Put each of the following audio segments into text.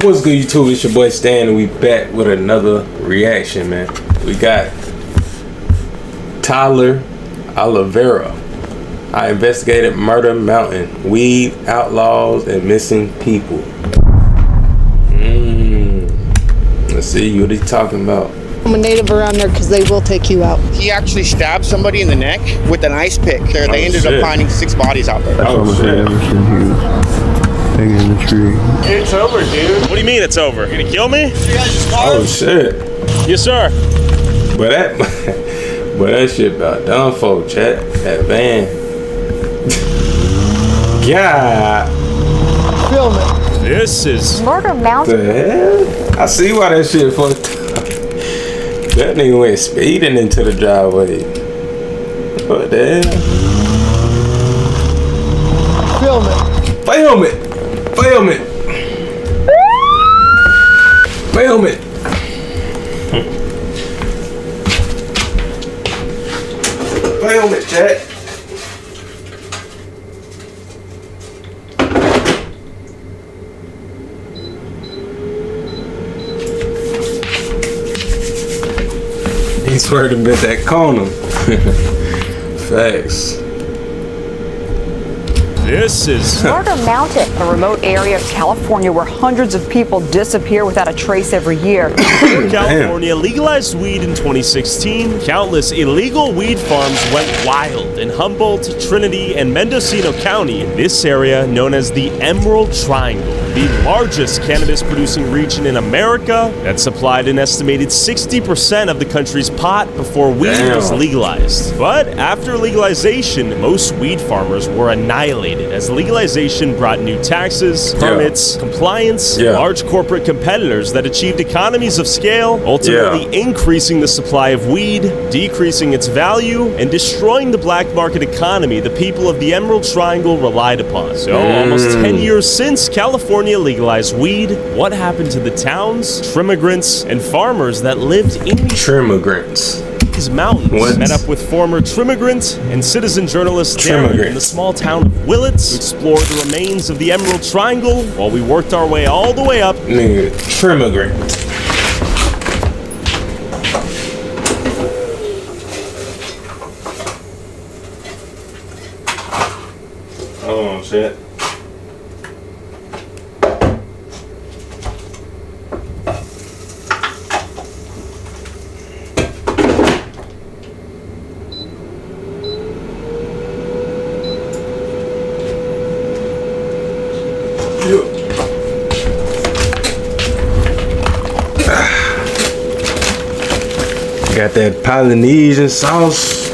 What's good, YouTube? It's your boy Stan, and we back with another reaction, man. We got Tyler Oliveira. I investigated Murder Mountain, weed, outlaws, and missing people. Let's see what he's talking about. I'm a native around there because they will take you out. He actually stabbed somebody in the neck with an ice pick. They ended up finding 6 bodies out there. That's almost everything he was hanging in the tree. It's over, dude. What do you mean it's over? You gonna kill me? Oh shit. Yes, sir. But that shit about done for, chat. That van. God. Film it. This is Murder Mountain. The hell? I see why that shit fucked up. That nigga went speeding into the driveway. What the hell? Film it. Film it. Film it. Film it. Film it, chat. He swear to bet that corner. Facts. This is Murder Mountain, a remote area of California where hundreds of people disappear without a trace every year. California legalized weed in 2016. Countless illegal weed farms went wild in Humboldt, Trinity, and Mendocino County. This area, known as the Emerald Triangle, the largest cannabis-producing region in America, that supplied an estimated 60% of the country's pot before weed was legalized. But after legalization, most weed farmers were annihilated, as legalization brought new taxes, permits, compliance, large corporate competitors that achieved economies of scale, ultimately increasing the supply of weed, decreasing its value, and destroying the black market economy the people of the Emerald Triangle relied upon. So almost 10 years since California legalized weed, what happened to the towns, trimmigrants, and farmers that lived in these mountains? Met up with former trimmigrant and citizen journalist Darren in the small town of Wilkins to explore the remains of the Emerald Triangle while we worked our way all the way up. Nigga, trimmigrant. Hold on, shit. Got that Polynesian sauce.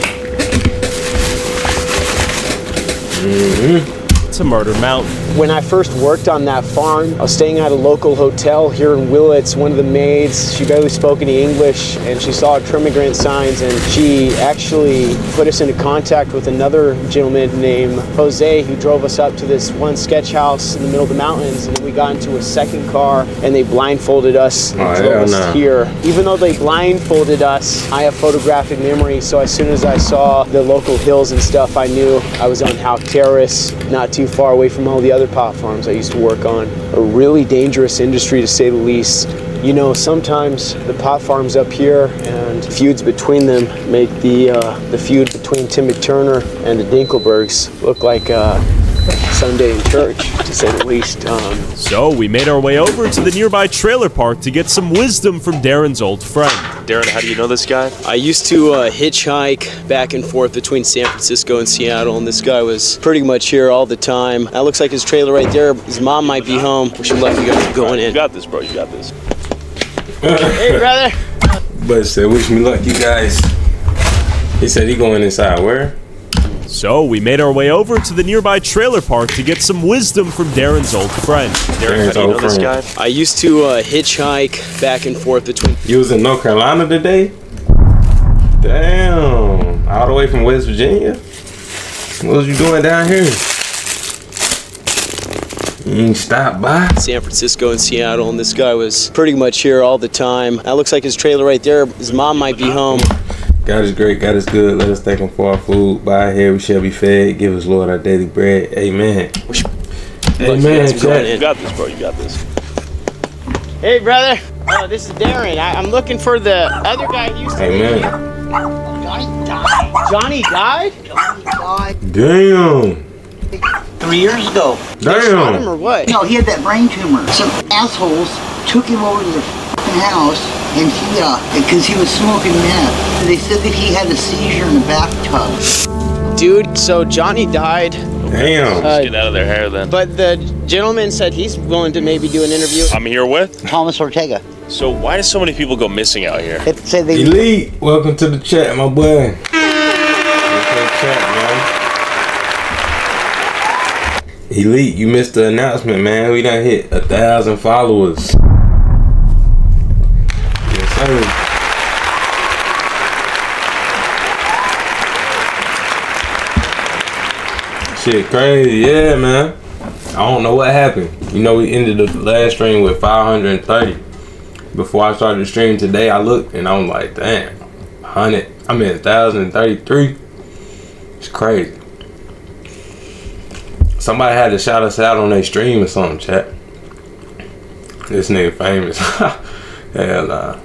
To Murder Mountain. When I first worked on that farm, I was staying at a local hotel here in Willits. One of the maids, she barely spoke any English, and she saw trimmigrant signs, and she actually put us into contact with another gentleman named Jose, who drove us up to this one sketch house in the middle of the mountains, and then we got into a second car, and they blindfolded us and drove us here. Even though they blindfolded us, I have photographic memory, so as soon as I saw the local hills and stuff, I knew I was on Houck Terrace, not too far away from all the other pot farms I used to work on. A really dangerous industry, to say the least. You know, sometimes the pot farms up here and feuds between them make the feud between Tim McTurner and the Dinkelbergs look like Sunday in church, to say the least. So we made our way over to the nearby trailer park to get some wisdom from Darren's old friend. Darren, how do you know this guy? I used to hitchhike back and forth between San Francisco and Seattle, and this guy was pretty much here all the time. That looks like his trailer right there. His mom might be home. Wish him luck. You guys are going in. You got this, bro. You got this. Hey, brother. But said, wish me luck, you guys. He said he going inside where? So we made our way over to the nearby trailer park to get some wisdom from Darren's old friend. Darren, how do you know this guy? I used to hitchhike back and forth between... You was in North Carolina today? Damn. All the way from West Virginia? What was you doing down here? You ain't stopped by? San Francisco and Seattle, and this guy was pretty much here all the time. That looks like his trailer right there. His mom might be home. God is great, God is good. Let us thank him for our food. By our hair we shall be fed. Give us, Lord, our daily bread. Amen. Amen. You got this, bro. You got this. Hey, brother. Oh, this is Darren. I'm looking for the other guy who used to Hey, live man. here. Johnny died? Damn. 3 years ago. Shot him Damn. or what? No, he had that brain tumor. Some assholes took him over to the f***ing house, and he, because he was smoking meth. They said that he had a seizure in the bathtub. Dude, so Johnny died. Damn. Get out of their hair then. But the gentleman said he's willing to maybe do an interview. I'm here with. Thomas Ortega. So why do so many people go missing out here? They say they Elite, welcome to the chat, my boy. Welcome to the chat, man. Elite, you missed the announcement, man. We done hit 1,000 followers. Yes, sir. Shit crazy, yeah, man. I don't know what happened. You know, we ended the last stream with 530. Before I started the stream today, I looked and I was like, damn, 1,033. It's crazy. Somebody had to shout us out on their stream or something, chat. This nigga famous. Hell nah.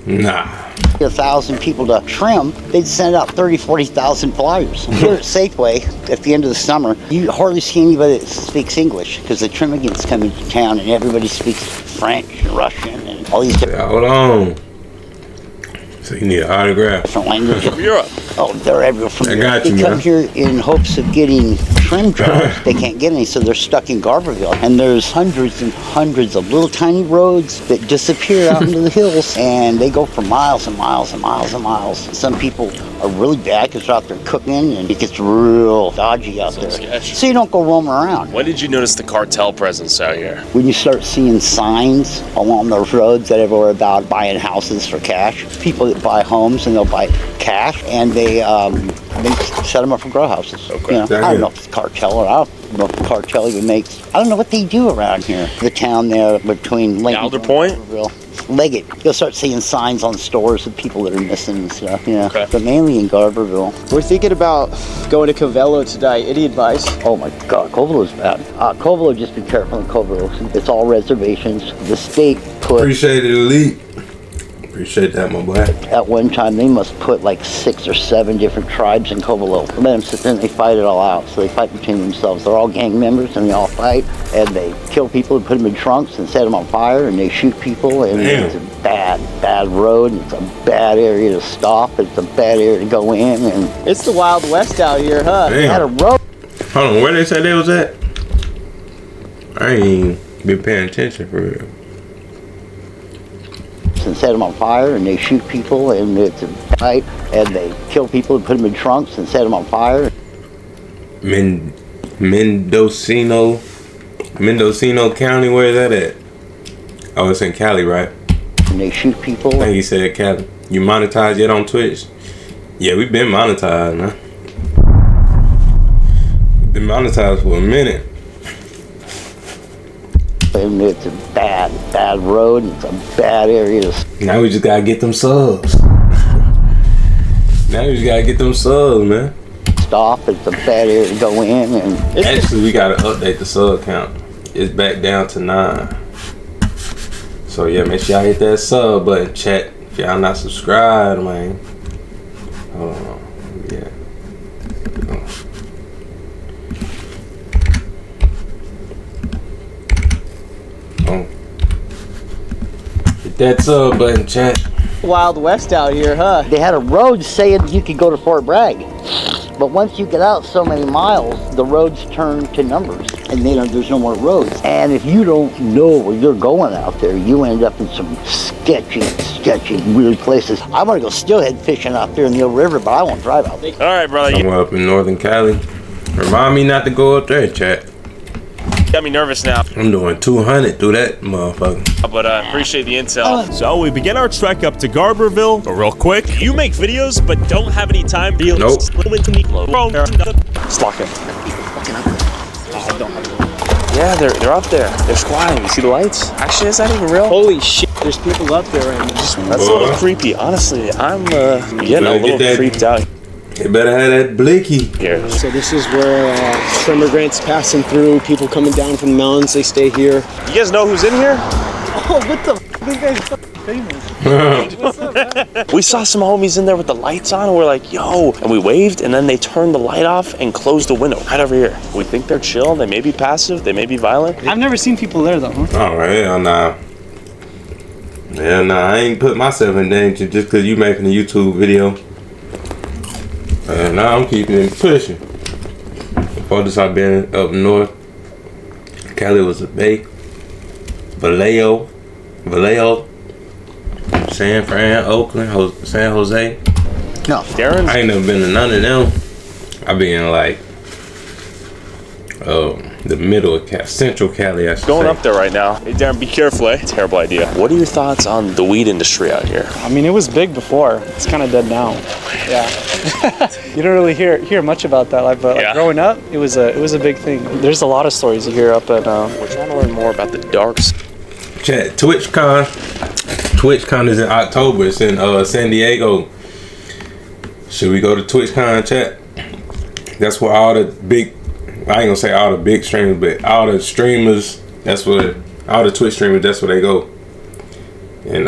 Nah. 1,000 people to trim, they'd send out 30,000-40,000 flyers. Here at Safeway, at the end of the summer, you hardly see anybody that speaks English because the Trimmigans come into town and everybody speaks French and Russian and all these Yeah, hold on. So you need an autograph. different languages. From Europe. Oh, they're everywhere from I here. got you, They come man. here in hopes of getting trim jobs. They can't get any, so they're stuck in Garberville. And there's hundreds and hundreds of little tiny roads that disappear out into the hills, and they go for miles and miles and miles and miles. Some people are really bad because they're out there cooking, and it gets real dodgy out there. sketchy. So you don't go roaming around. When did you notice the cartel presence out here? When you start seeing signs along those roads that everywhere about buying houses for cash, people that buy homes and they'll buy cash, and they set them up for grow houses. Okay. You know, I don't know if it's cartel or I don't know if the cartel even makes. I don't know what they do around here. The town there between Lincoln Alder Point? Leggett. You'll start seeing signs on stores of people that are missing and stuff. Yeah, Okay. but mainly in Garberville. We're thinking about going to Covello today. Any advice? Oh my God, Covello's bad. Covello, just be careful in Covello. It's all reservations. The state put. Appreciate it, Elite. Appreciate that, my boy. At one time, they must put like 6 or 7 different tribes in Covello. Let them sit there and they fight it all out. So they fight between themselves. They're all gang members and they all fight. And they kill people and put them in trunks and set them on fire. And they shoot people. And Damn. it's a bad, bad road. And it's a bad area to stop. It's a bad area to go in. And It's the Wild West out here, huh? they had a Damn. road. Hold on, where they say they was at? I ain't even been paying attention for real. And set them on fire. And they shoot people. And it's a fight. And they kill people and put them in trunks and set them on fire. Mendocino County, where is that at? Oh, it's in Cali, right? And they shoot people. I think he said Cali. You monetized yet on Twitch? Yeah, we've been monetized, man. Been monetized for a minute. And it's a bad, bad road. And it's a bad area to Now we just gotta get them subs. Now we just gotta get them subs, man. stop. It's a bad area to go in. And Actually, we gotta update the sub count. It's back down to 9. So yeah, make sure y'all hit that sub button, chat. If y'all not subscribed, man. Hold on. Yeah. Oh. Hit that sub button, chat. Wild West out here, huh? they had a road saying you could go to Fort Bragg. But once you get out so many miles, the roads turn to numbers. And then there's no more roads. And if you don't know where you're going out there, you end up in some sketchy, weird places. I want to go steelhead fishing out there in the old river, but I won't drive out there. All right, brother. You Somewhere up in Northern Cali. Remind me not to go up there, chat. got me nervous now, I'm doing 200 through that motherfucker. but I appreciate the intel. So we begin our trek up to Garberville. But real quick, you make videos but don't have any time. Nope. Slocking. Yeah, they're up there. They're squatting. You see the lights? Actually, is that even real? Holy shit, there's people up there right now. That's a little creepy. Honestly, I'm getting a better little get that- creeped out You better have that blicky. here. So this is where immigrants passing through, people coming down from the mountains, they stay here. You guys know who's in here? what the f? This guy's fucking famous. We saw some homies in there with the lights on, and we're like, yo, and we waved, and then they turned the light off and closed the window right over here. We think they're chill. They may be passive. They may be violent. I've never seen people there though, huh? Oh, hell nah. Hell nah, I ain't put myself in danger just because you making a YouTube video. And now I'm keeping it pushing. Before this, I've been up north. Cali was a bay. Vallejo, San Fran, Oakland, San Jose. No. Darren? I ain't never been to none of them. I've been in like the middle of Central Cali, I should Going say. up there right now. Hey, Darren, be careful, eh? Terrible idea. What are your thoughts on the weed industry out here? I mean, it was big before. It's kind of dead now. Yeah. You don't really hear much about that. Like, but like, growing up, it was a big thing. There's a lot of stories you hear up at. We're trying to learn more about the darks. Chat, TwitchCon. TwitchCon is in October. It's in San Diego. Should we go to TwitchCon, chat? That's where all the big, I ain't gonna say all the big streamers, but all the streamers, that's where, all the Twitch streamers, that's where they go. And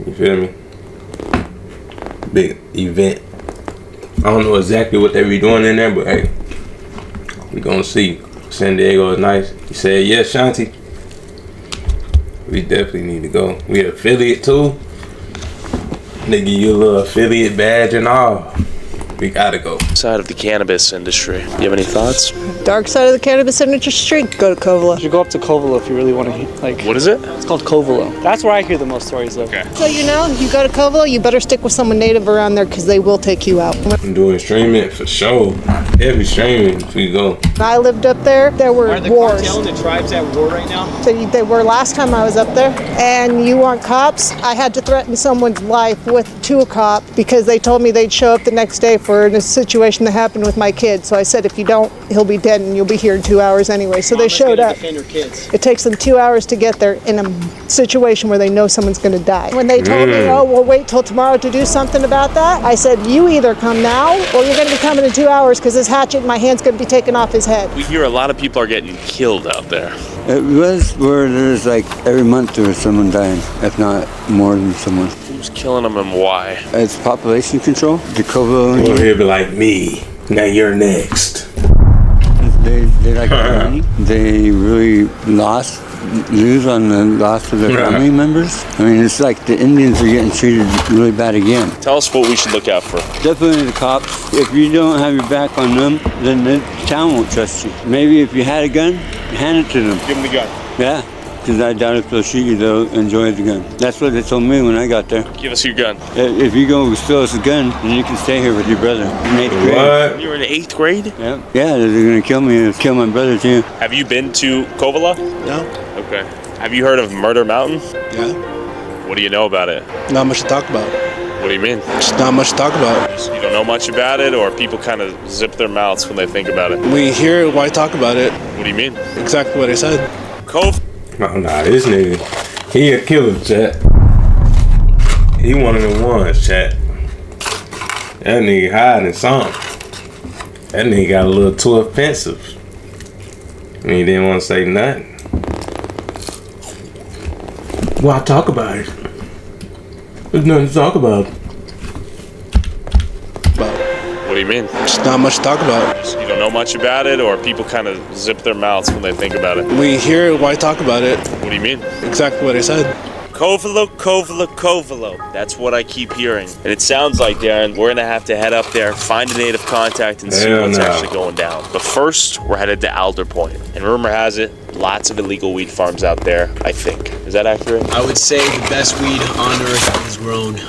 you feel me? Big event. I don't know exactly what they be doing in there, but hey, we gonna see. San Diego is nice. You said yes, Shanti. We definitely need to go. We an affiliate too. They give you a little affiliate badge and all. We gotta go. Side of the cannabis industry. You have any thoughts? Dark side of the cannabis industry, go to Covelo. You should go up to Covelo if you really want to hear, like. What is it? It's called Covelo. That's where I hear the most stories of. Okay. So you know, you go to Covelo, you better stick with someone native around there because they will take you out. I'm doing streaming for sure. Heavy streaming if we go. When I lived up there, there were Are the wars. cartel and the tribes at war right now? They were last time I was up there. And you want cops? I had to threaten someone's life to a cop because they told me they'd show up the next day for a situation that happened with my kid. So I said, if you don't, he'll be dead and you'll be here in 2 hours anyway. So they showed up. Defend her kids. It takes them 2 hours to get there in a situation where they know someone's going to die. When they told me, oh, we'll wait till tomorrow to do something about that, I said, you either come now or you're going to be coming in 2 hours because this hatchet in my hand's going to be taken off his head. We hear a lot of people are getting killed out there. It was where there's like every month there was someone dying, if not more than someone. Who's killing them and why? It's population control. The Covelo. Over here be like me. Now you're next. They like money. They really lose on the loss of their family members. I mean, it's like the Indians are getting treated really bad again. Tell us what we should look out for. Definitely the cops. If you don't have your back on them, then the town won't trust you. Maybe if you had a gun, hand it to them. Give them the gun. Yeah. Because I doubt if they'll shoot you, they'll enjoy the gun. That's what they told me when I got there. Give us your gun. If you go steal us a gun, then you can stay here with your brother in 8th grade. What? You were in 8th grade? Yeah, they're going to kill me and kill my brother too. Have you been to Covelo? No. Okay. Have you heard of Murder Mountain? Yeah. What do you know about it? Not much to talk about. What do you mean? Just not much to talk about. You don't know much about it, or people kind of zip their mouths when they think about it? We hear why talk about it. What do you mean? Exactly what I said. Oh, nah, this nigga, he a killer, chat. He one of the ones, chat. That nigga hiding something. That nigga got a little too offensive. And he didn't want to say nothing. Why talk about it? There's nothing to talk about. What do you mean? Just not much to talk about. You don't know much about it, or people kind of zip their mouths when they think about it? We hear why talk about it. What do you mean? Exactly what I said. Covelo, Covelo, Covelo. That's what I keep hearing. And it sounds like, Darren, we're going to have to head up there, find a native contact, and see what's actually going down. But first, we're headed to Alder Point. And rumor has it, lots of illegal weed farms out there, I think. Is that accurate? I would say the best weed on earth is grown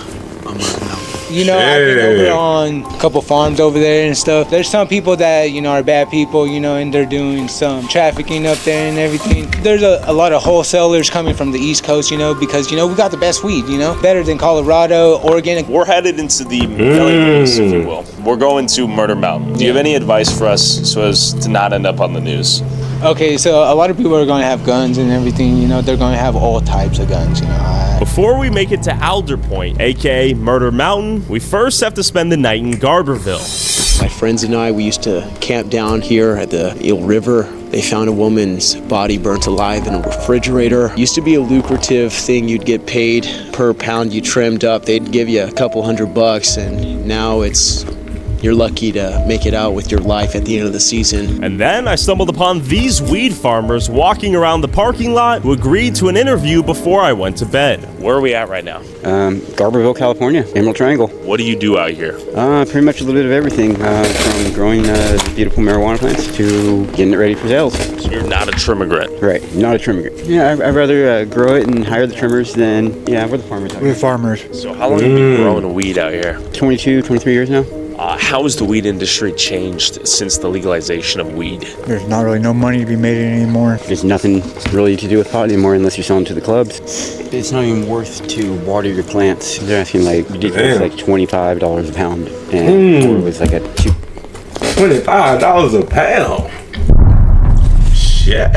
on Murder Mountain. You know, I've been over on a couple farms over there and stuff. There's some people that, you know, are bad people, you know, and they're doing some trafficking up there and everything. There's a lot of wholesalers coming from the East Coast, you know, because, you know, we got the best weed, you know, better than Colorado, Oregon. We're headed into the belly beast, if you will. We're going to Murder Mountain. Do you have any advice for us so as to not end up on the news? Okay, so a lot of people are going to have guns and everything, you know, they're going to have all types of guns, you know. Before we make it to Alder Point, aka Murder Mountain, we first have to spend the night in Garberville. My friends and I, we used to camp down here at the Eel River. They They found a woman's body burnt alive in a refrigerator. Used to be a lucrative thing. You'd get paid per pound you trimmed up. They'd give you a couple $100, and now you're lucky to make it out with your life at the end of the season. And then I stumbled upon these weed farmers walking around the parking lot who agreed to an interview before I went to bed. Where are we at right now? Garberville, California, Emerald Triangle. What do you do out here? Pretty much a little bit of everything, from growing beautiful marijuana plants to getting it ready for sales. So you're not a trimmigrant? Right, not a trimmigrant. Yeah, I'd rather grow it and hire the trimmers than, we're the farmers out here. We're farmers. So how long have you been growing weed out here? 22, 23 years now. How has the weed industry changed since the legalization of weed? There's not really no money to be made anymore. There's nothing really to do with pot anymore unless you're selling to the clubs. It's not even worth to water your plants. They're asking ridiculous, $25 a pound, and it was like a $25 a pound. Shit.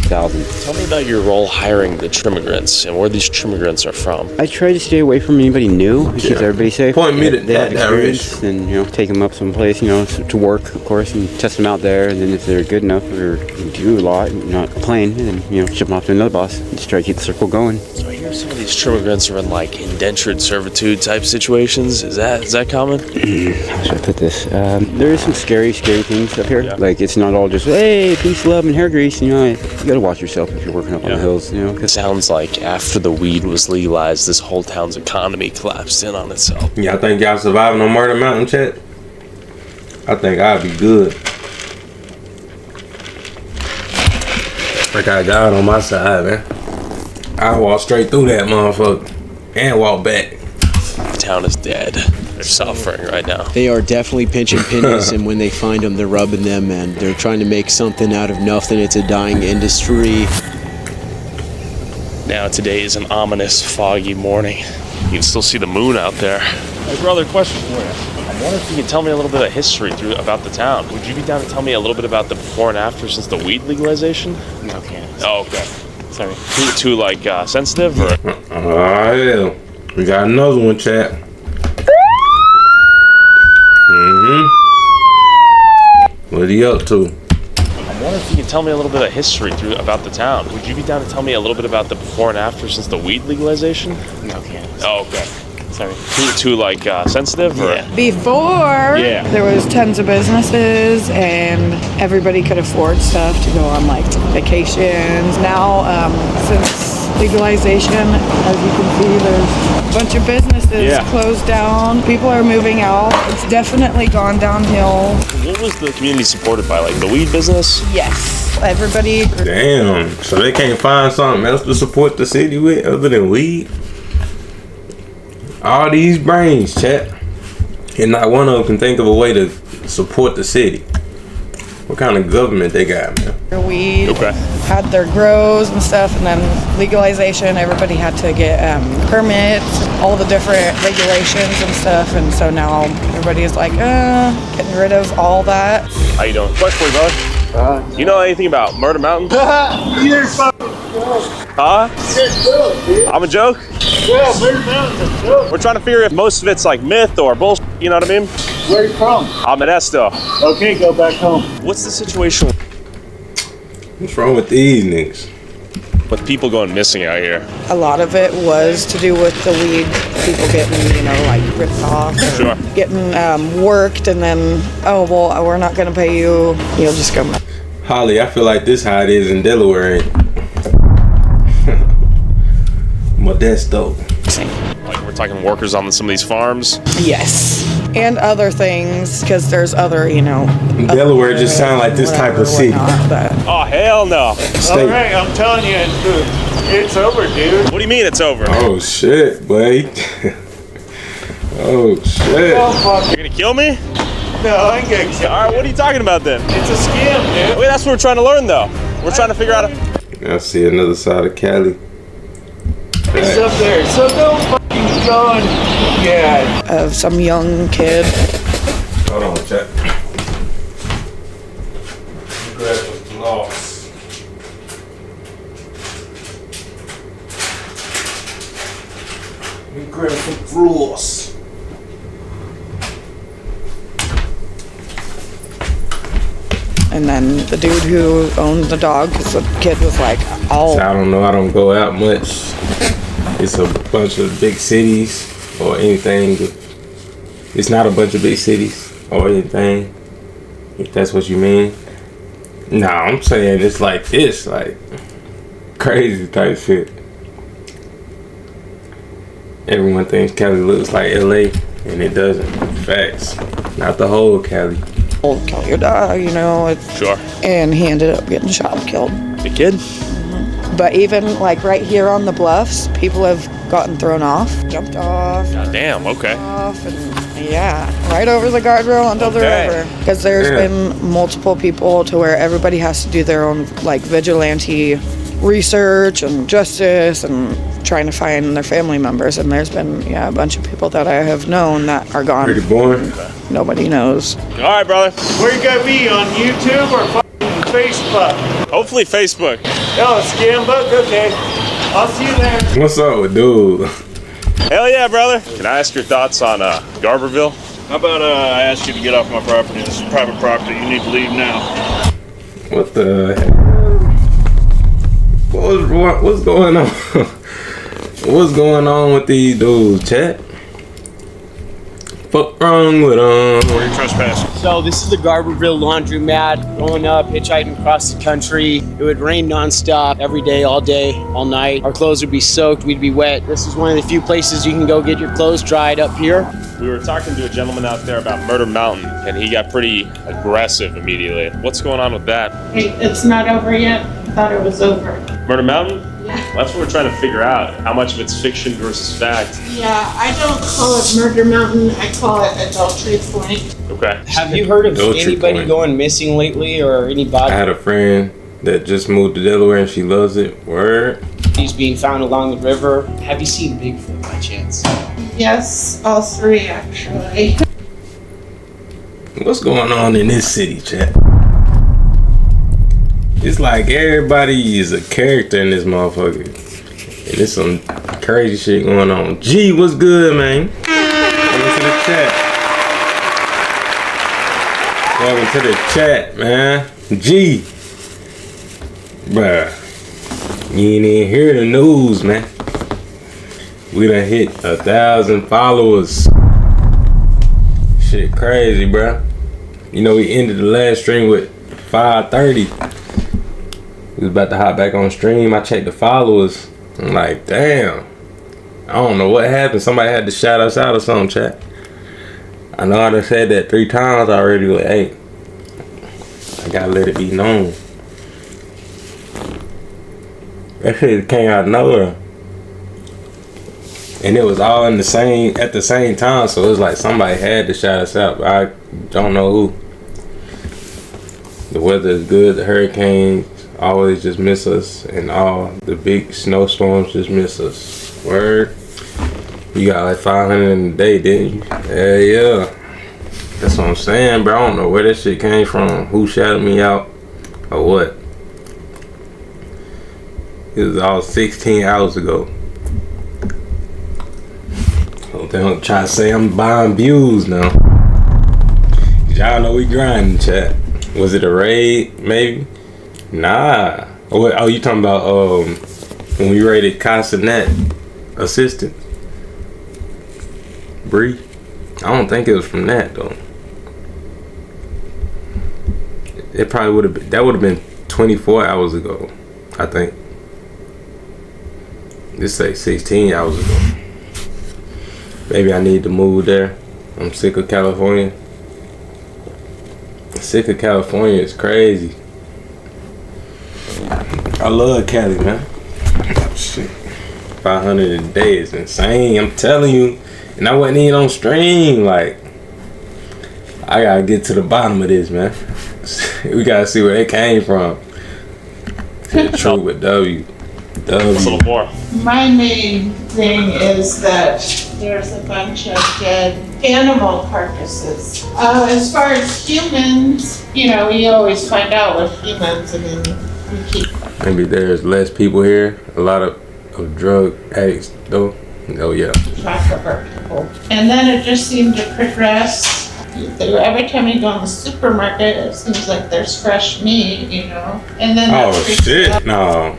1,000. Tell me about your role hiring the trimmigrants and where these trimmigrants are from. I try to stay away from anybody new. It keeps everybody safe. Point me to they have experience, and take them up someplace, to work, of course, and test them out there. And then if they're good enough or do a lot, not complain, then ship them off to another boss and just try to keep the circle going. So I hear some of these trimmigrants are in indentured servitude type situations. Is that common? How should I put this? There is some scary things up here. Yeah. It's not all just hey, peace, love, and hair grease. You gotta watch yourself if you're working up on the hills. It sounds like after the weed was legalized, this whole town's economy collapsed in on itself. Yeah, I think y'all surviving on Murder Mountain, chat. I think I'd be good. I got God on my side, man. I walk straight through that motherfucker and walk back. The town is dead. They're suffering right now. They are definitely pinching pennies, and when they find them, they're rubbing them, and they're trying to make something out of nothing. It's a dying industry. Now today is an ominous, foggy morning. You can still see the moon out there. I have another question for you. I wonder if you could tell me a little bit of history about the town. Would you be down to tell me a little bit about the before and after since the weed legalization? No, can't. Oh, okay. Sorry. Too sensitive, or? Yeah. We got another one, chat. What are you up to? I wonder if you could tell me a little bit of history about the town. Would you be down to tell me a little bit about the before and after since the weed legalization? No, can't. Oh, okay. Sorry. Too sensitive, or? Yeah. Before, there was tons of businesses and everybody could afford stuff to go on vacations. Now, since legalization, as you can see, there's a bunch of businesses closed down. People are moving out. It's definitely gone downhill. What was the community supported by, the weed business? Yes, everybody. Damn, so they can't find something else to support the city with other than weed? All these brains, chat, and not one of them can think of a way to support the city. What kind of government they got, man? Weed had their grows and stuff, and then legalization, everybody had to get permits, all the different regulations and stuff, and so now everybody is getting rid of all that. How you doing? Question for you, bud. You know anything about Murder Mountain? You're fucking Huh? You're a joke, dude. I'm a joke? Yeah, Murder Mountain's a joke. We're trying to figure if most of it's myth or bullshit, you know what I mean? Where are you from? I'm in Esto. Okay, go back home. What's the situation What's wrong with these niggas? with people going missing out here? A lot of it was to do with the weed, people getting, ripped off, or getting worked, and then, we're not going to pay you, you'll just go. Holly, I feel like this how it is in Delaware, ain't it? Modesto. We're talking workers on some of these farms? Yes. And other things, because there's other, Delaware just sound like this type of city. Oh, hell no. All right, I'm telling you, it's over, dude. What do you mean it's over? Oh, shit, boy. Oh, shit. Oh, fuck. You're gonna kill me? No, I ain't gonna kill you. Alright, what are you talking about then? It's a scam, dude. Wait, that's what we're trying to learn, though. We're trying to figure out I see another side of Cali. It's up there, so don't fucking go and Of some young kid. Hold on, chat. Grab some floss. Grab some floss. And then the dude who owned the dog, because the kid was like, So I don't know. I don't go out much. It's a bunch of big cities or anything. It's not a bunch of big cities or anything, if that's what you mean. Nah, I'm saying it's like this, like crazy type shit. Everyone thinks Cali looks like LA, and it doesn't. Facts. Not the whole Cali. kill your dog, you know. Sure. And he ended up getting shot and killed. The kid? But even like right here on the bluffs, people have gotten thrown off, jumped off. God damn, okay. Off and yeah, right over the guardrail until they're over. Because there's been multiple people to where everybody has to do their own like vigilante research and justice and trying to find their family members. And there's been, a bunch of people that I have known that are gone. Pretty boring. Nobody knows. All right, brother. Where you gonna be, on YouTube or Facebook? Hopefully Facebook. Oh, scam book? Okay. I'll see you there. What's up with dude? Hell yeah, brother. Can I ask your thoughts on Garberville? How about I ask you to get off my property? This is private property. You need to leave now. What the hell? What's going on? What's going on with these dudes, chat? Fuck wrong with them? Where are you trespassing? So this is the Garberville laundromat. Growing up, hitchhiking across the country, it would rain nonstop every day, all night. Our clothes would be soaked, we'd be wet. This is one of the few places you can go get your clothes dried up here. We were talking to a gentleman out there about Murder Mountain, and he got pretty aggressive immediately. What's going on with that? Hey, it's not over yet. I thought it was over. Murder Mountain? Yeah. Well, that's what we're trying to figure out. How much of it's fiction versus fact. Yeah, I don't call it Murder Mountain. I call it Adultery Point. Okay. Have you heard of Adultery anybody point. going missing lately or anybody? I had a friend that just moved to Delaware and she loves it. Word. He's being found along the river. Have you seen Bigfoot by chance? Yes, all three actually. What's going on in this city, chat? It's like everybody is a character in this motherfucker. And there's some crazy shit going on. G, what's good, man? Welcome to the chat. Welcome to the chat, man. G. Bruh. You ain't even hear the news, man. We done hit 1,000 followers. Shit crazy, bruh. You know, we ended the last stream with 530. We was about to hop back on stream. I checked the followers. I'm like, damn. I don't know what happened. Somebody had to shout us out or something, chat. I know I done said that 3 times already, but hey, I gotta let it be known. That shit came out of nowhere. And it was all in at the same time, so it was like somebody had to shout us out, but I don't know who. The weather is good, the hurricanes always just miss us, and all the big snowstorms just miss us. Word. You got like 500 in a day, didn't you? Yeah. That's what I'm saying, bro. I don't know where that shit came from, who shouted me out, or what. It was all 16 hours ago. They don't try to say I'm buying views now. Y'all know we grinding, chat. Was it a raid? Maybe? Nah. Oh, you talking about when we raided Castanet assistant? Bree? I don't think it was from that though. It probably would have been. That would have been 24 hours ago, I think. This say 16 hours ago. Maybe I need to move there. I'm sick of California. Sick of California. It's crazy. I love Cali, man. Shit. 500 a day is insane. I'm telling you. And I wasn't even on stream. Like, I gotta get to the bottom of this, man. We gotta see where it came from. To the truth with W. A little more. My main thing is that there's a bunch of dead animal carcasses. As far as humans, you always find out with humans. I mean, we keep. Maybe there's less people here. A lot of drug addicts, though. Oh yeah. Track of our people. And then it just seemed to progress. Every time you go in the supermarket, it seems like there's fresh meat, you know. And then oh shit, no.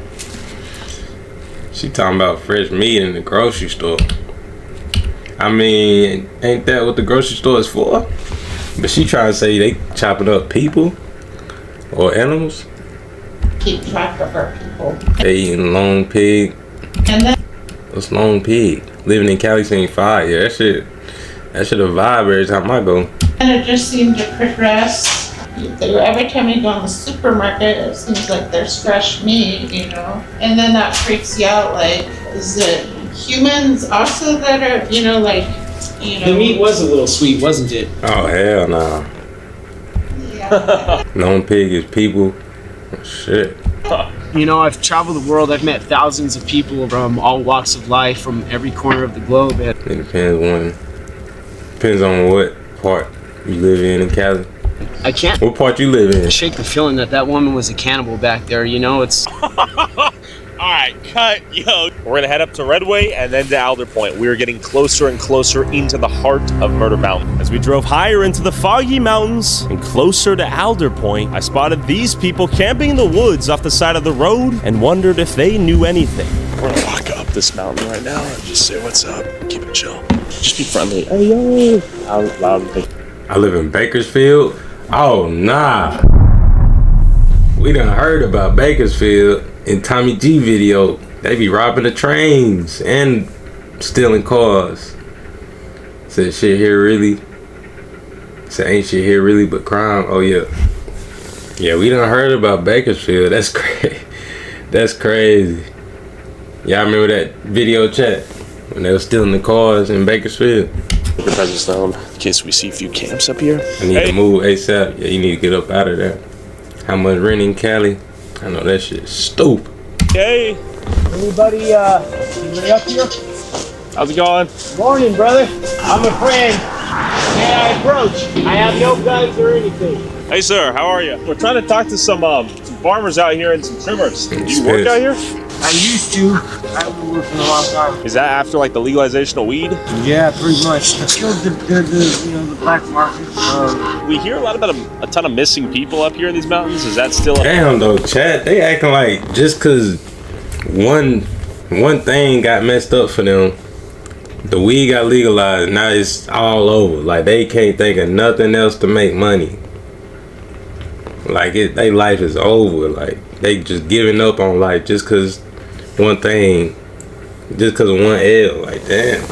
She talking about fresh meat in the grocery store. I mean, ain't that what the grocery store is for? But she trying to say they chopping up people or animals. Keep track of our people. They eating long pig. And then what's long pig? Living in Cali Scene 5. Yeah, that shit a vibe every time I go. And it just seemed to progress. Every time you go in the supermarket, it seems like there's fresh meat, you know. And then that freaks you out. Like, is it humans also that are, you know, like, you know? The meat was a little sweet, wasn't it? Oh hell no. Yeah. Long pig is people. Oh, shit. You know, I've traveled the world. I've met thousands of people from all walks of life, from every corner of the globe. It depends on what part you live in Cali. I can't. What part you live in? Shake the feeling that woman was a cannibal back there. You know, it's. Alright, cut, yo. We're gonna head up to Redway and then to Alder Point. We are getting closer and closer into the heart of Murder Mountain. As we drove higher into the foggy mountains and closer to Alder Point, I spotted these people camping in the woods off the side of the road and wondered if they knew anything. We're gonna walk up this mountain right now and just say what's up. Keep it chill. Just be friendly. Hey, yo. Loud and big. I live in Bakersfield. Oh, nah. We done heard about Bakersfield in Tommy G video. They be robbing the trains and stealing cars. Said shit here really. Said ain't shit here really but crime. Oh yeah. Yeah, we done heard about Bakersfield. That's crazy. That's crazy. Y'all remember that video chat when they were stealing the cars in Bakersfield? Your presence down in case we see a few camps up here. I need to move ASAP. Yeah, you need to get up out of there. How much rent in Cali? I know that shit's stupid. Hey. Anybody up here? How's it going? Morning, brother. I'm a friend. May I approach? I have no guns or anything. Hey, sir. How are you? We're trying to talk to some farmers out here and some trimmers. Do you work out here? I used to. I haven't worked in a long time. Is that after like the legalization of weed? Yeah, pretty much. I killed the black market. We hear a lot about a ton of missing people up here in these mountains. Is that still? Damn though, chat. They acting like just cause one thing got messed up for them, the weed got legalized. Now it's all over. Like they can't think of nothing else to make money. Like their life is over. Like they just giving up on life just cause one thing, just cause of one L. Like damn,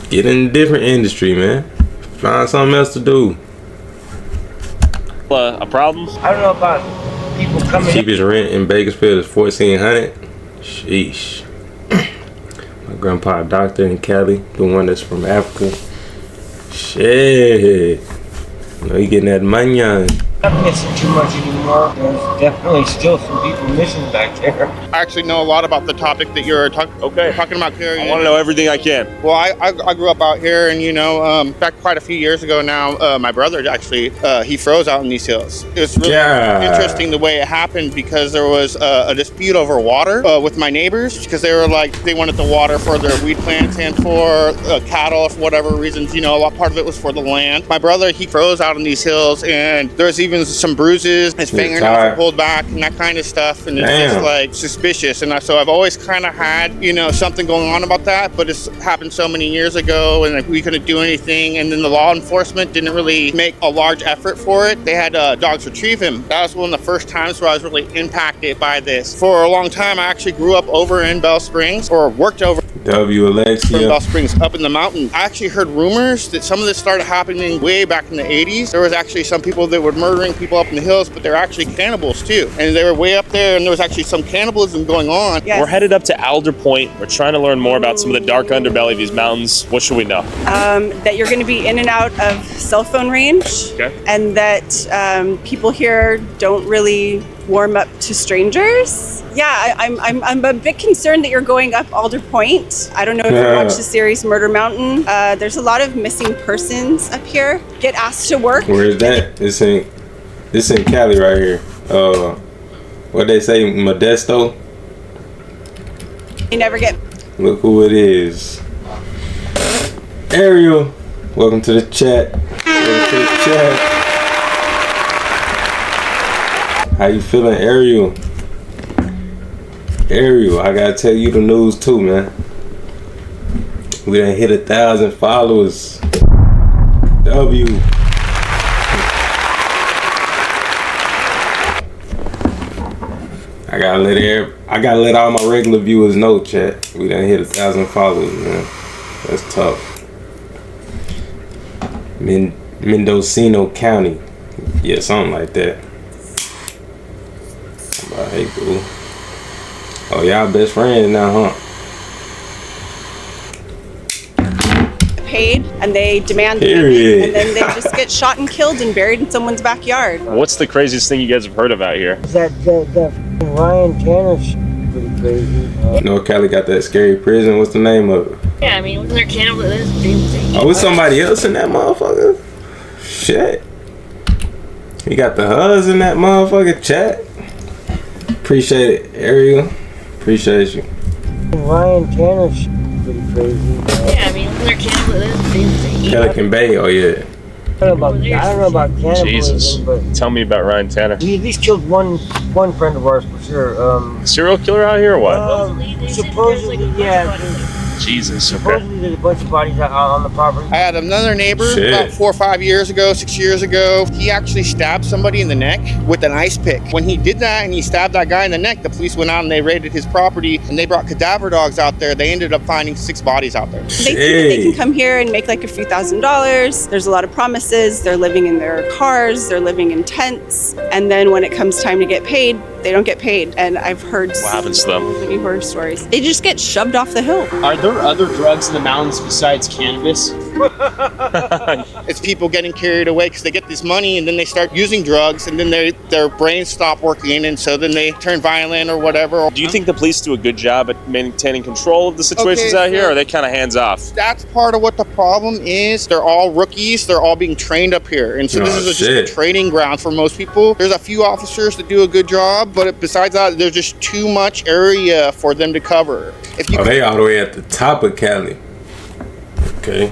get in a different industry, man. Find something else to do. A problem? I don't know about people coming. Cheapest rent in Bakersfield is $1,400. Sheesh. My grandpa a doctor in Cali, the one that's from Africa. Shit. You know, he getting that money on. I'm missing too much anymore. There's definitely still some people missing back there. I actually know a lot about the topic that you're talking about here. I want to know everything I can. Well, I grew up out here, and you know, back quite a few years ago now, my brother actually he froze out in these hills. It was really interesting the way it happened because there was a dispute over water with my neighbors because they were like they wanted the water for their weed plants and for cattle for whatever reasons. You know, a lot part of it was for the land. My brother he froze out in these hills, and there's even some bruises. His fingernails were pulled back and that kind of stuff, and it's just like suspicious. And so I've always kind of had, you know, something going on about that, but it's happened so many years ago, and like we couldn't do anything. And then the law enforcement didn't really make a large effort for it. They had dogs retrieve him. That was one of the first times where I was really impacted by this. For a long time, I actually grew up over in Bell Springs, or worked over Alexia. from Bell Springs up in the mountain. I actually heard rumors that some of this started happening way back in the 80s. There was actually some people that were murdering people up in the hills, but they're actually cannibals too. And they were way up there, and there was actually some cannibalism going on. Yes. We're headed up to Alder Point. We're trying to learn more about some of the dark underbelly of these mountains. What should we know? That you're going to be in and out of cell phone range, and that people here don't really warm up to strangers. Yeah, I'm a bit concerned that you're going up Alder Point. I don't know if you watched the series Murder Mountain. There's a lot of missing persons up here. Get asked to work. Where is that? This in Cali right here. What they say, Modesto? You never get. Look who it is. Ariel, welcome to the chat. How you feeling, Ariel? Ariel, I gotta tell you the news too, man. We done hit 1,000 followers. W. I gotta let all my regular viewers know, chat. We done hit 1,000 followers, man. That's tough. Mendocino County. Yeah, something like that. Hey, boo. Oh, y'all best friends now, huh? Paid, and they demand the money, and then they just get shot and killed and buried in someone's backyard. What's the craziest thing you guys have heard about here? That Ryan Tanner's pretty crazy. North Cali got that scary prison. What's the name of it? Yeah, I mean, wasn't there cannibalism? Oh, it's somebody else in that motherfucker? Shit. You got the huzz in that motherfucker, chat. Appreciate it, Ariel. Appreciate you. Ryan Tanner's pretty crazy. Yeah, I mean, wasn't there cannibalism? Pelican Bay, oh yeah. I don't know about cannibalism, Jesus. but Tell me about Ryan Tanner. he at least killed one friend of ours for sure. Serial killer out here or what? Supposedly, yeah. Jesus, okay. Supposedly there's a bunch of bodies out on the property. I had another neighbor about 4 or 5 years ago, 6 years ago. He actually stabbed somebody in the neck with an ice pick. When he did that and he stabbed that guy in the neck, the police went out and they raided his property and they brought cadaver dogs out there. They ended up finding 6 bodies out there. They think that they can come here and make like a few $1,000s. There's a lot of promises. They're living in their cars. They're living in tents. And then when it comes time to get paid, they don't get paid. And I've heard What happens to them? so many horror stories. They just get shoved off the hill. Are there other drugs in the mountains besides cannabis? It's people getting carried away because they get this money and then they start using drugs and then their brains stop working and so then they turn violent or whatever. Do you think the police do a good job at maintaining control of the situations out here, or are they kind of hands off? That's part of what the problem is. They're all rookies. They're all being trained up here. And so this is just a training ground for most people. There's a few officers that do a good job, but besides that, there's just too much area for them to cover. If you they all the way at the top of Cali. Okay.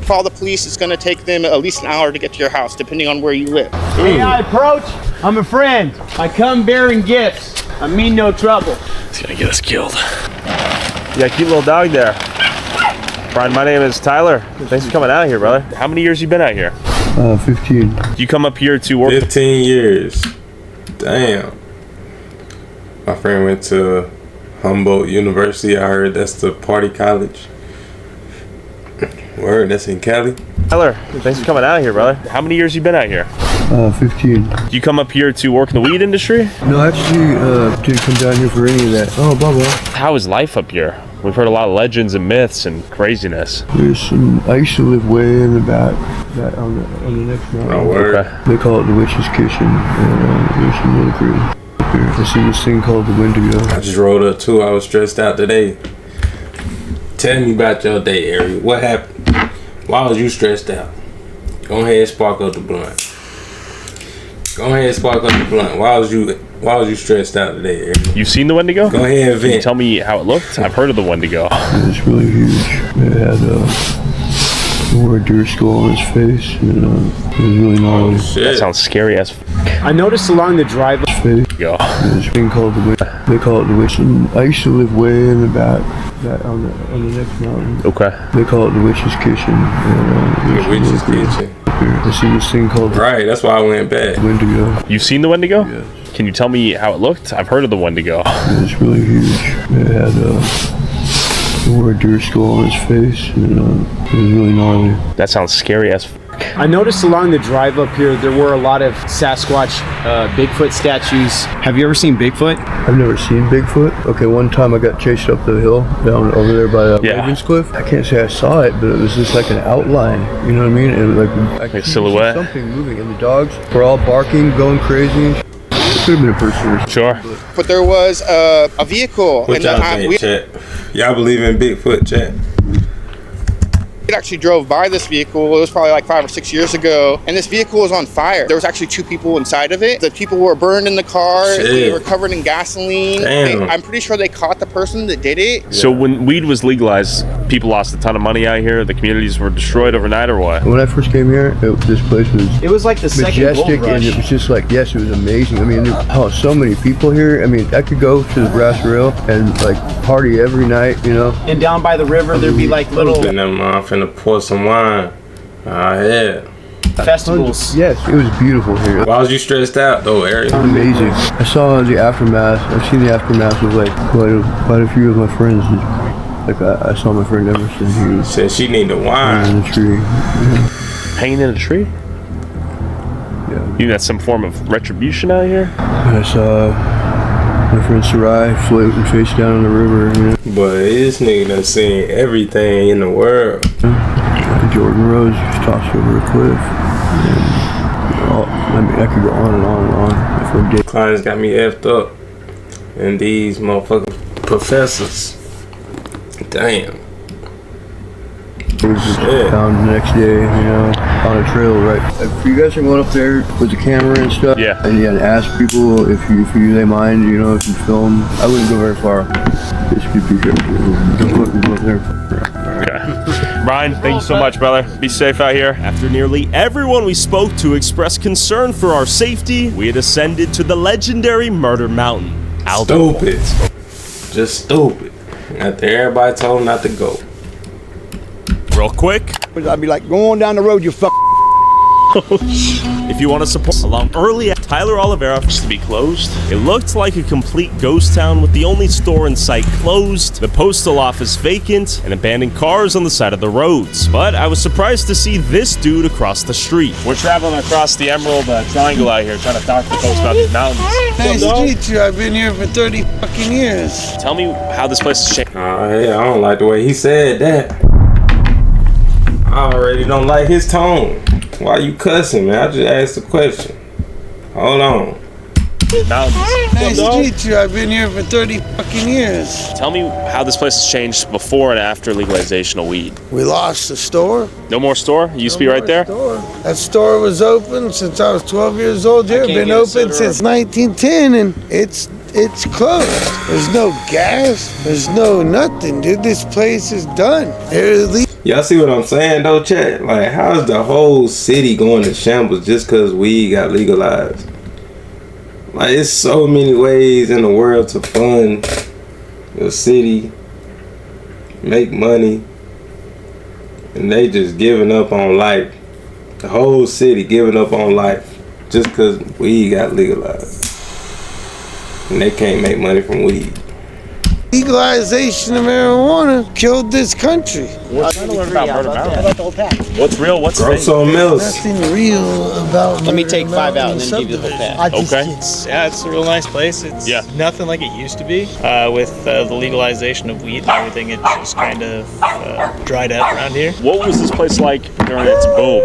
call the police, it's going to take them at least an hour to get to your house, depending on where you live. Hey, I approach. I'm a friend. I come bearing gifts. I mean no trouble. He's gonna get us killed. You got a cute little dog there. Brian, my name is Tyler. Thanks for coming out here, brother. How many years you been out here? 15. You come up here to work? 15 years. Damn. My friend went to Humboldt University. I heard that's the party college. Word, that's in Cali. Tyler, thanks for coming out here, brother. How many years you been out here? 15. You come up here to work in the weed industry? No, actually, didn't come down here for any of that. Oh, blah, blah. How is life up here? We've heard a lot of legends and myths and craziness. There's some, I used to live way in the back, on the next mountain. Oh, word. Okay. They call it the Witch's Kitchen, and there's some really crazy here. I see this thing called the Wendigo. I just rolled up too. I was stressed out today. Tell me about your day, Ariel. What happened? Why was you stressed out? Go ahead and spark up the blunt. Go ahead and spark up the blunt. Why was you stressed out today, Ariel? You've seen the Wendigo? Go ahead and vent. Can you tell me how it looked? I've heard of the Wendigo. It's really huge. It had the word deer skull on its face, and it was really gnarly. Oh, shit. That sounds scary as I noticed along the driveway. Go. There's a thing called the witch. They call it the witch. And I used to live way in the back, on the next mountain. Okay. They call it the Witch's Kitchen. The Witch's Kitchen. I see this thing called Right, that's why I went back. Wendigo. You've seen the Wendigo? Yes. Can you tell me how it looked? I've heard of the Wendigo. It's really huge. It had the word deer skull on its face, and it was really gnarly. That sounds scary as I noticed along the drive up here there were a lot of Sasquatch, Bigfoot statues. Have you ever seen Bigfoot? I've never seen Bigfoot. Okay, one time I got chased up the hill down over there by Wilkins Cliff. I can't say I saw it, but it was just like an outline. You know what I mean? It was like a silhouette. Something moving, and the dogs were all barking, going crazy. It could have been a person. Sure. But there was a vehicle. What y'all think, chat? Y'all believe in Bigfoot, chat? It actually drove by this vehicle. It was probably like 5 or 6 years ago, and this vehicle was on fire. There was actually 2 people inside of it. The people were burned in the car. Shit. They were covered in gasoline. I'm pretty sure they caught the person that did it. So when weed was legalized, people lost a ton of money out here. The communities were destroyed overnight, or what? When I first came here, this place was like the second gold majestic, rush. and it was just like, yes, it was amazing. I mean, so many people here. I mean, I could go to the Brass Rail and like party every night, you know. And down by the river, there'd be like little And then I'm finna pour some wine. Yeah. festivals. Yes, it was beautiful here. Why was you stressed out though, Ariel? Amazing. I saw the aftermath. I've seen the aftermath of like quite a few of my friends. Like I saw my friend Emerson. He said she need the wine. In the tree. Yeah. Hanging in a tree? Yeah. You got some form of retribution out here? And I saw my friend Sarai floating face down in the river. You know? But this nigga done seen everything in the world. Jordan Rose was tossed over a cliff. And, I mean, I could go on and on and on. For days. Clients got me effed up. And these motherfucking professors. Damn. Found the next day, you know, on a trail, right? If you guys are going up there with the camera and stuff, yeah, and you ask people if they mind, you know, if you film, I wouldn't go very far. Just be careful. Don't go up there. Okay. Brian, thank you so much, brother. Be safe out here. After nearly everyone we spoke to expressed concern for our safety, we had ascended to the legendary Murder Mountain. Stupid. Just stupid. After everybody told him not to go. Real quick, I'd be like, go on down the road, you fuck. if you want to support along early, Tyler Oliveira used to be closed. It looked like a complete ghost town with the only store in sight closed, the postal office vacant, and abandoned cars on the side of the roads. But I was surprised to see this dude across the street. We're traveling across the Emerald Triangle out here, trying to talk to folks about these mountains. Nice to meet you. I've been here for 30 fucking years. Tell me how this place has changed. Yeah, I don't like the way he said that. I already don't like his tone. Why you cussing, man? I just asked a question. Hold on. Nice to meet you. I've been here for 30 fucking years. Tell me how this place has changed before and after legalization of weed. We lost the store. No more store? It used to be right there? That store was open since I was 12 years old here. Been open since 1910, and it's closed. There's no gas. There's no nothing, dude. This place is done. Y'all see what I'm saying though, chat? Like, how's the whole city going to shambles just because weed got legalized? Like, it's so many ways in the world to fund your city, make money, and they just giving up on life. The whole city giving up on life just because weed got legalized. And they can't make money from weed. Legalization of marijuana killed this country. What's real about Murder Mountain? What's real? What's fake? Nothing real about. Let me take 5 out and then give you the whole pack. Okay. Yeah, it's a real nice place. It's nothing like it used to be. With the legalization of weed and everything, it just kind of dried up around here. What was this place like during its boom?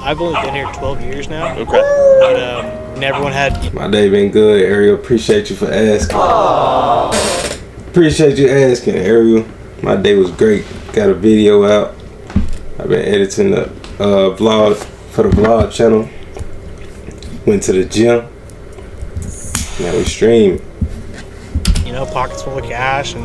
I've only been here 12 years now. Okay. But everyone had. My day been good, Ariel. Appreciate you for asking. Appreciate you asking, Ariel. My day was great. Got a video out. I've been editing the vlog for the vlog channel. Went to the gym. Now we stream. Pockets full of cash, and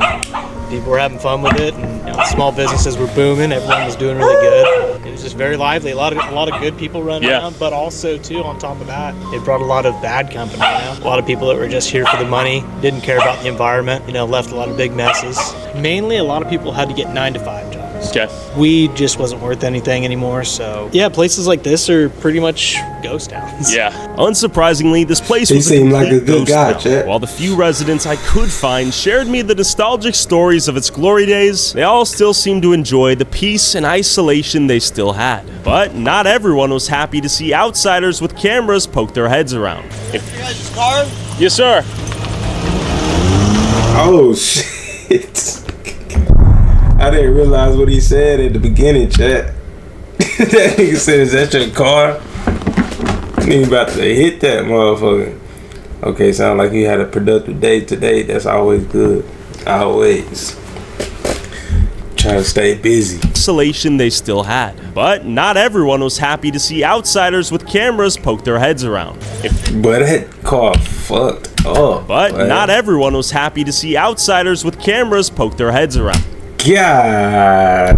people were having fun with it, and small businesses were booming. Everyone was doing really good. It was just very lively. A lot of good people running around, but also too, on top of that, it brought a lot of bad company. A lot of people that were just here for the money, didn't care about the environment. Left a lot of big messes. Mainly, a lot of people had to get 9-to-5 jobs. Okay. Weed just wasn't worth anything anymore. So yeah, places like this are pretty much ghost towns. Yeah. Unsurprisingly, this place was seemed like a good guy, Chet. While the few residents I could find shared me the nostalgic stories of its glory days, they all still seemed to enjoy the peace and isolation they still had. But not everyone was happy to see outsiders with cameras poke their heads around. Yes, sir. Oh shit. I didn't realize what he said at the beginning, chat. That nigga said, "Is that your car?" He about to hit that motherfucker. Okay, sound like you had a productive day today. That's always good. Always. Trying to stay busy. Isolation they still had. But not everyone was happy to see outsiders with cameras poke their heads around. But that car fucked up. But not everyone was happy to see outsiders with cameras poke their heads around. God.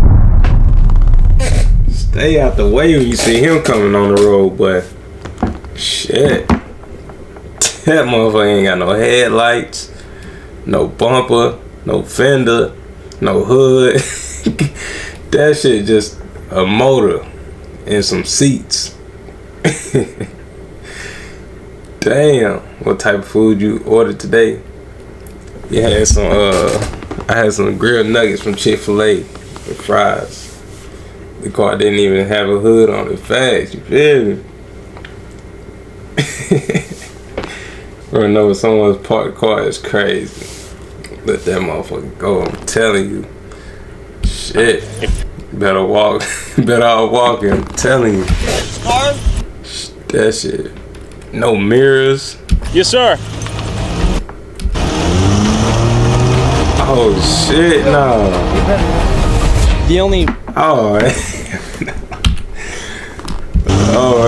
Stay out the way when you see him coming on the road, but shit. That motherfucker ain't got no headlights, no bumper, no fender, no hood. That shit just a motor and some seats. Damn, what type of food you ordered today? You had some I had some grilled nuggets from Chick-fil-A with fries. The car didn't even have a hood on it fast, you feel me? Running over someone's parked car is crazy. Let that motherfucker go, I'm telling you. Shit. Better walk. Better out walking, I'm telling you. That shit. No mirrors. Yes, sir. Oh shit, no. The only Oh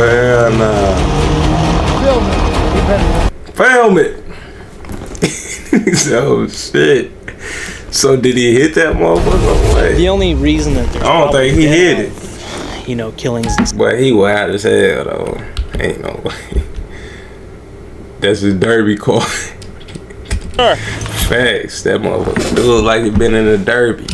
hell no. Film it. Oh shit. So did he hit that motherfucker? Way? The only reason that there's I don't think he hit it. You know, killings and stuff. But he wild as hell though. Ain't no way. That's his derby car. Facts. That motherfucker do look like he been in a derby.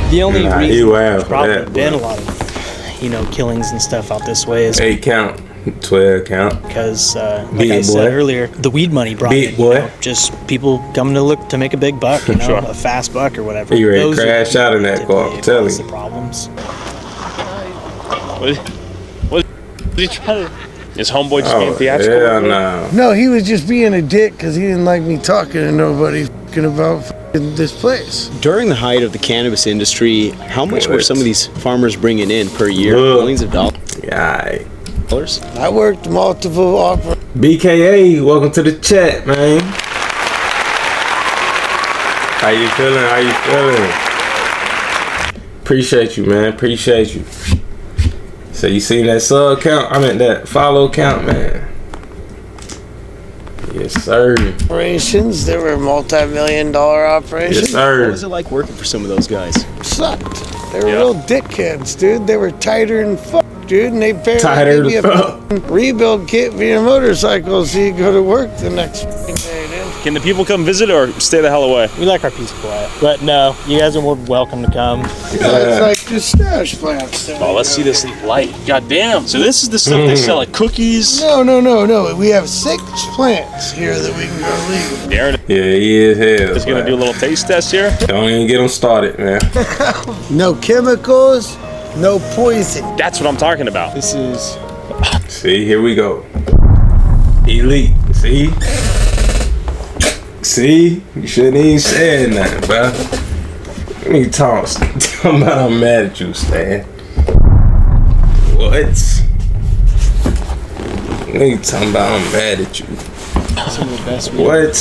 The only reason there's probably that, been a lot of, you know, killings and stuff out this way is 8 count, 12 count. Because, like I said earlier, the weed money brought in, you know, just people coming to look to make a big buck, you know, a fast buck or whatever. He ready to crash out in that car, I'm telling you. The problems. What is he trying to? Is homeboy just being theatrical? Yeah, no. No, he was just being a dick because he didn't like me talking to nobody about this place. During the height of the cannabis industry, how much were some of these farmers bringing in per year? Millions of dollars. Yeah. I worked multiple operations. BKA, welcome to the chat, man. How you feeling? How you feeling? Appreciate you, man. Appreciate you. So you seen that sub count? I meant that follow count, man. Yes, sir. Operations, they were multi-million-dollar operations. Yes, sir. What was it like working for some of those guys? Sucked. They were real dickheads, dude. They were tighter than fuck, dude. And they Tighter paid me than a rebuild kit for your motorcycle so you go to work the next fucking day, dude. Can the people come visit or stay the hell away? We like our peace and quiet. But no, you guys are more welcome to come. It's like the stash plants. Oh, let's see this light. God damn. So this is the stuff they sell at cookies? No. We have 6 plants here that we can go leave. Darren. Yeah, he is hell. Just gonna do a little taste test here. Don't even get him started, man. No chemicals, no poison. That's what I'm talking about. This is... See, here we go. Elite. See? See? You shouldn't even say nothing, bro. Let me talk about I'm mad at you, Stan. What? Let me talking about I'm mad at you. Some of the best weed. What?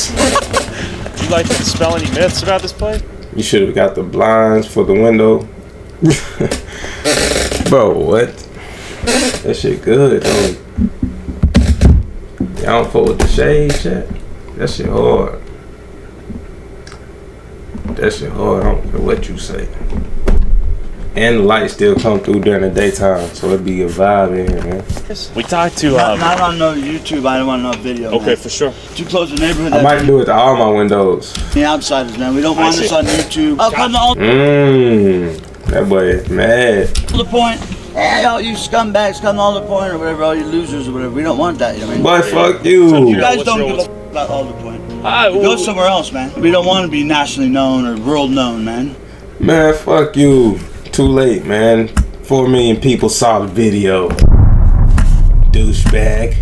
Do you like to dispel any myths about this place? You should have got the blinds for the window. Bro, what? That shit good, though. Y'all don't fuck with the shade shit? That shit hard. That shit hard, I don't care what you say. And the lights still come through during the daytime, so it'd be a vibe in here, man. We talked to not on no YouTube. I don't want no video. Okay, man. for sure. Too close to the neighborhood. I might do it to all my windows. The outsiders, man. We don't want this on YouTube. Oh, come on. That boy is mad. To the point. Hey, all you scumbags, come to all the point or whatever. All you losers or whatever. We don't want that. You know what I mean? Boy, fuck you. You guys don't give a f about all the point. Go somewhere else, man. We don't want to be nationally known or world known, man. Man, fuck you. Too late, man. 4 million people saw the video. Douchebag.